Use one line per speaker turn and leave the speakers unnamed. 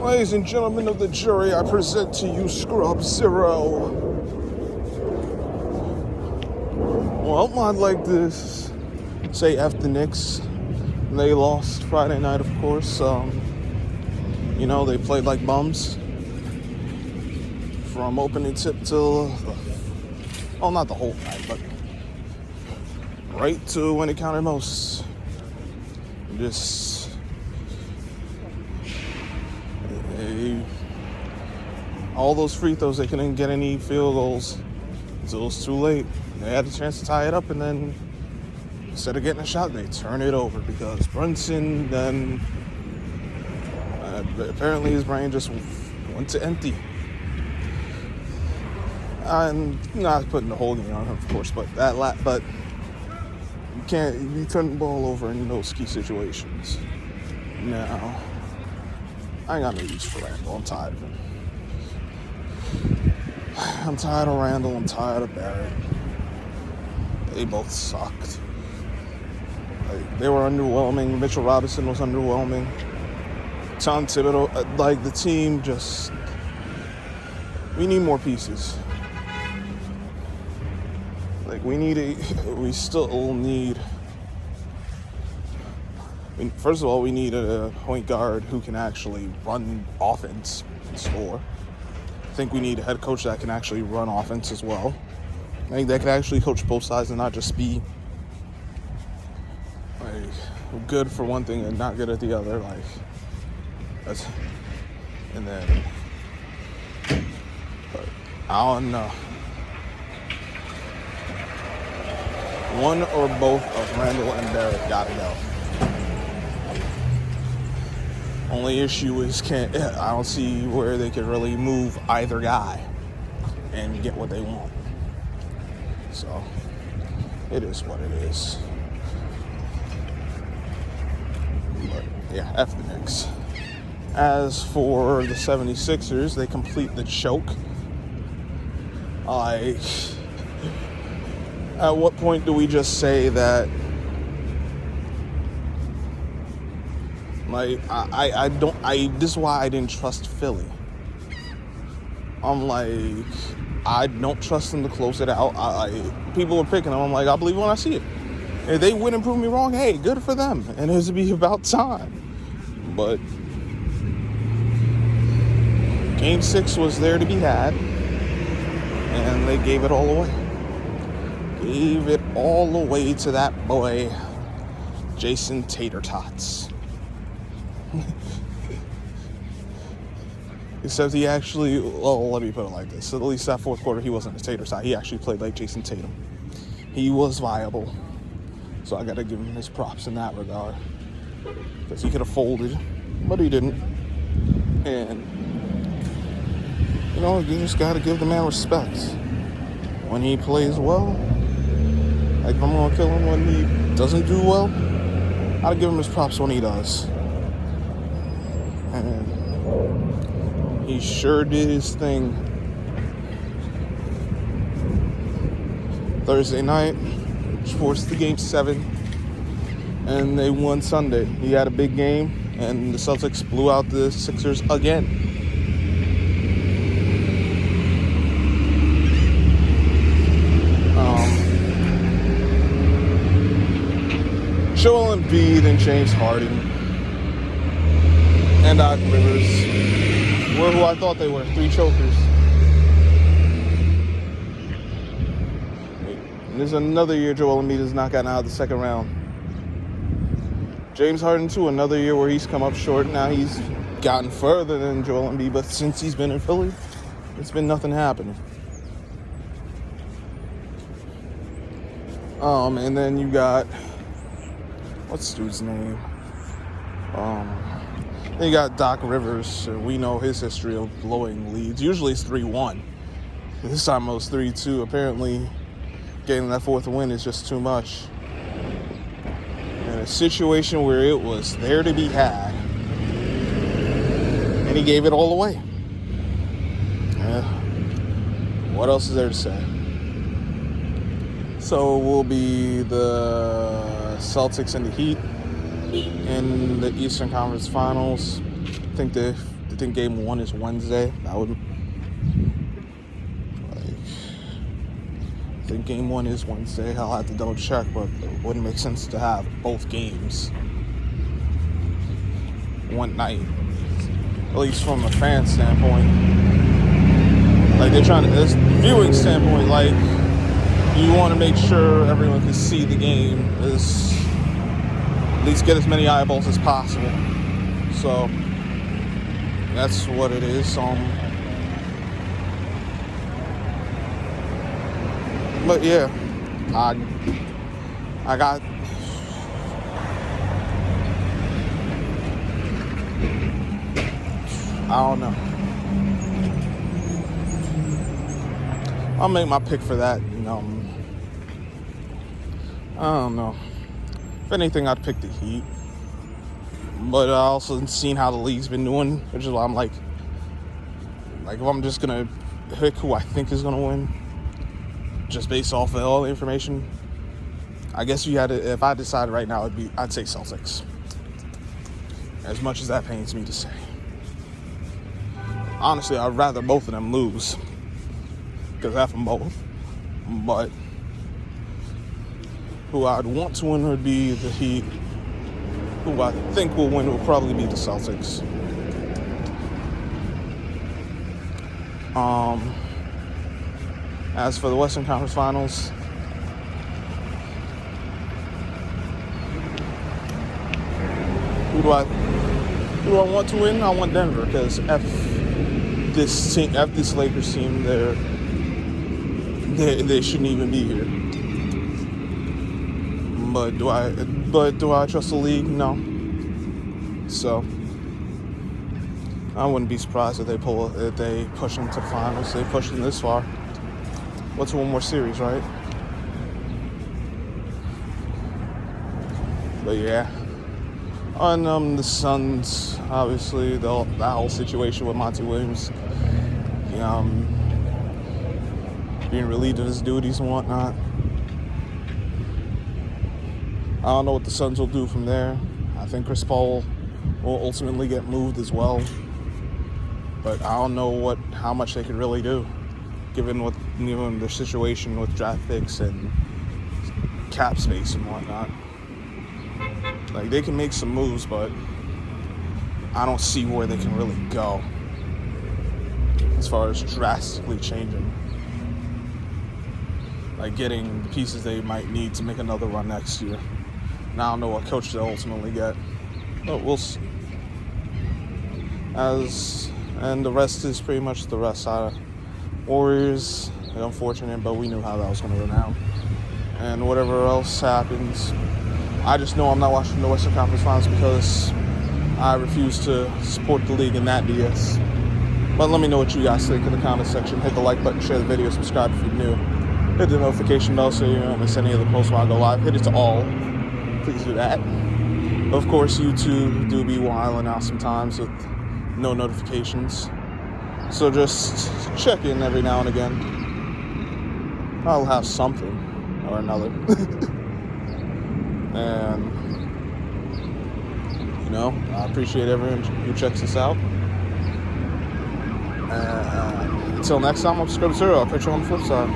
Ladies and gentlemen of the jury, I present to you Scrub Zero. Well, I'd like to say F the Knicks. They lost Friday night, of course. They played like bums. From opening tip till, not the whole night, but right to when it counted most. All those free throws, they couldn't get any field goals until it was too late. They had a chance to tie it up, and then instead of getting a shot, they turn it over because Brunson then apparently his brain just went to empty. I'm not putting the whole game on him, of course, but you can't be turning the ball over in those key situations. Now, I ain't got no use for Randall. I'm tired of him. I'm tired of Randall. I'm tired of Barrett. They both sucked. They were underwhelming. Mitchell Robinson was underwhelming. Tom Thibodeau, the team just... We need more pieces. First of all, we need a point guard who can actually run offense and score. I think we need a head coach that can actually run offense as well. I think that can actually coach both sides and not just be good for one thing and not good at the other. But I don't know. One or both of Randall and Barrett gotta go. Only issue is I don't see where they could really move either guy and get what they want. So, it is what it is. But, yeah, F the Knicks. As for the 76ers, they complete the choke. At what point do we just say that this is why I didn't trust Philly. I don't trust them to close it out. People are picking them. I'm like, I believe when I see it. If they win and prove me wrong, hey, good for them. And it would be about time. But Game 6 was there to be had. And they gave it all away. Gave it all away to that boy, Jason Tater Tots. Except he actually, let me put it like this. At least that fourth quarter, he wasn't a tater tot. He actually played like Jason Tatum. He was viable. So I got to give him his props in that regard. Because he could have folded, but he didn't. And, you just got to give the man respect. When he plays well, I'm going to kill him when he doesn't do well. I'll give him his props when he does. And he sure did his thing. Thursday night, forced the Game 7, and they won Sunday. He had a big game, and the Celtics blew out the Sixers again. Joel Embiid and James Harden and Doc Rivers were who I thought they were, 3 chokers. And there's another year Joel Embiid has not gotten out of the second round. James Harden, too, another year where he's come up short. Now he's gotten further than Joel Embiid, but since he's been in Philly, it's been nothing happening. And then you got, what's the dude's name? Then you got Doc Rivers. We know his history of blowing leads. Usually it's 3-1. This time it was 3-2. Apparently, getting that fourth win is just too much. In a situation where it was there to be had, and he gave it all away. What else is there to say? So will be the Celtics and the Heat in the Eastern Conference Finals. I think the think game 1 is Wednesday. That would, like, I think game 1 is Wednesday. I'll have to double check, but it wouldn't make sense to have both games one night, at least from a fan standpoint. Like, they're trying to, this viewing standpoint, like, you want to make sure everyone can see the game, is at least get as many eyeballs as possible. So that's what it is. But yeah, I got I don't know. I'll make my pick for that. I don't know. If anything, I'd pick the Heat. But I also seen how the league's been doing, which is why I'm like if I'm just gonna pick who I think is gonna win, just based off of all the information, I guess if I decided right now, I'd say Celtics. As much as that pains me to say. Honestly, I'd rather both of them lose, because I have them both. But who I'd want to win would be the Heat. Who I think will win will probably be the Celtics. As for the Western Conference Finals, who do I want to win? I want Denver, because this Lakers team, they shouldn't even be here. But do I trust the league? No. So I wouldn't be surprised if they push them to the finals. They pushed them this far. What's one more series, right? But yeah. On the Suns, obviously that whole situation with Monty Williams, being relieved of his duties and whatnot. I don't know what the Suns will do from there. I think Chris Paul will ultimately get moved as well. But I don't know how much they could really do, given their situation with draft picks and cap space and whatnot. Like, they can make some moves, but I don't see where they can really go as far as drastically changing. Like, getting the pieces they might need to make another run next year. And I don't know what coach they'll ultimately get, but we'll see. And the rest is pretty much the rest. Warriors, unfortunate, but we knew how that was going to go down. And whatever else happens, I just know I'm not watching the Western Conference Finals because I refuse to support the league in that BS. But let me know what you guys think in the comment section. Hit the like button, share the video, subscribe if you're new. Hit the notification bell so you don't miss any of the posts when I go live. Hit it to all. Please do that. Of course, YouTube do be wilding out sometimes with no notifications. So just check in every now and again. I'll have something or another. And, I appreciate everyone who checks us out. Until next time, I'm Scrub Zero. I'll catch you on the flip side.